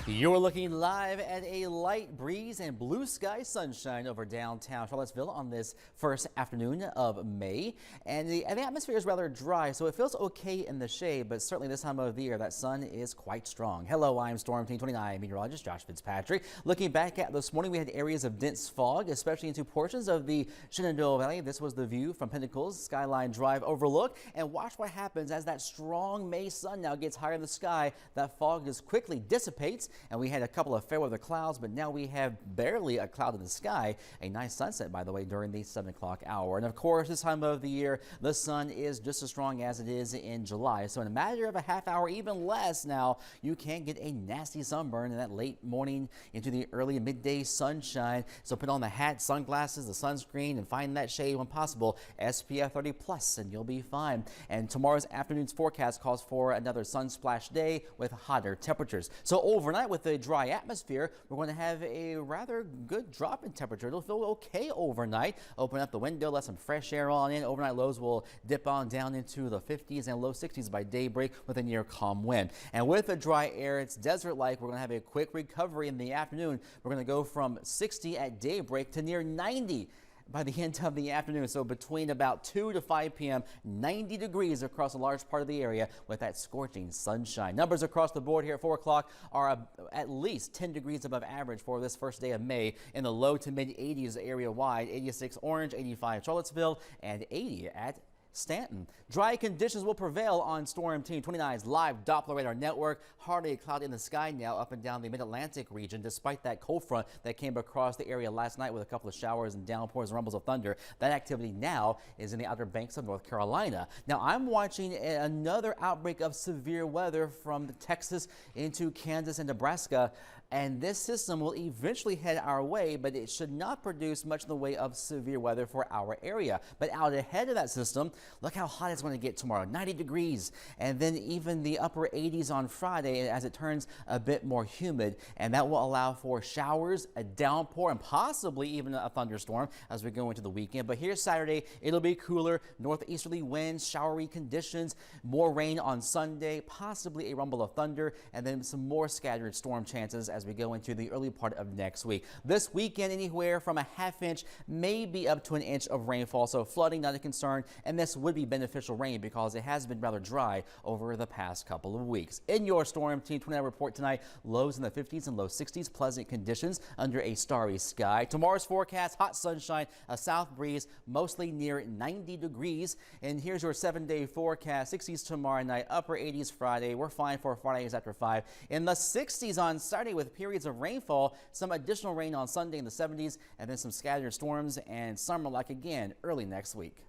You're looking live at a light breeze and blue sky sunshine over downtown Charlottesville on this first afternoon of May. And the atmosphere is rather dry, so it feels okay in the shade, but certainly this time of the year, that sun is quite strong. Hello, I'm Storm Team 29 meteorologist Josh Fitzpatrick. Looking back at this morning, we had areas of dense fog, especially into portions of the Shenandoah Valley. This was the view from Pinnacle's Skyline Drive overlook. And watch what happens as that strong May sun now gets higher in the sky. That fog just quickly dissipates. And we had a couple of fair weather clouds, but now we have barely a cloud in the sky. A nice sunset, by the way, during the 7 o'clock hour. And of course, this time of the year, the sun is just as strong as it is in July. So in a matter of a half hour, even less now, you can get a nasty sunburn in that late morning into the early midday sunshine. So put on the hat, sunglasses, the sunscreen, and find that shade when possible. SPF 30 plus, and you'll be fine. And tomorrow's afternoon's forecast calls for another sunsplash day with hotter temperatures. So overnight, with a dry atmosphere, we're going to have a rather good drop in temperature. It'll feel okay overnight. Open up the window, let some fresh air on in. Overnight lows will dip on down into the 50s and low 60s by daybreak with a near calm wind. And with the dry air, it's desert-like. We're going to have a quick recovery in the afternoon. We're going to go from 60 at daybreak to near 90 by the end of the afternoon. So between about 2 to 5 p.m., 90 degrees across a large part of the area with that scorching sunshine. Numbers across the board here at 4 o'clock are at least 10 degrees above average for this first day of May, in the low to mid 80s area wide. 86 Orange, 85 Charlottesville, and 80 at Stanton. Dry conditions will prevail on Storm Team 29's live Doppler radar network. Hardly a cloud in the sky now up and down the mid-Atlantic region, despite that cold front that came across the area last night with a couple of showers and downpours and rumbles of thunder. That activity now is in the Outer Banks of North Carolina. Now I'm watching another outbreak of severe weather from Texas into Kansas and Nebraska, and this system will eventually head our way, but it should not produce much in the way of severe weather for our area. But out ahead of that system, look how hot it's going to get tomorrow, 90 degrees, and then even the upper 80s on Friday as it turns a bit more humid, and that will allow for showers, a downpour, and possibly even a thunderstorm as we go into the weekend. But here's Saturday, it'll be cooler, northeasterly winds, showery conditions, more rain on Sunday, possibly a rumble of thunder, and then some more scattered storm chances as we go into the early part of next week. This weekend, anywhere from a half inch, maybe up to an inch of rainfall, so flooding not a concern, and this would be beneficial rain because it has been rather dry over the past couple of weeks. In your Storm Team 29 report tonight, lows in the 50s and low 60s, pleasant conditions under a starry sky. Tomorrow's forecast, hot sunshine, a south breeze, mostly near 90 degrees. And here's your 7-day forecast, 60s tomorrow night, upper 80s Friday. We're fine for Fridays after 5. In the 60s on Saturday with periods of rainfall, some additional rain on Sunday in the 70s, and then some scattered storms and summer-like again early next week.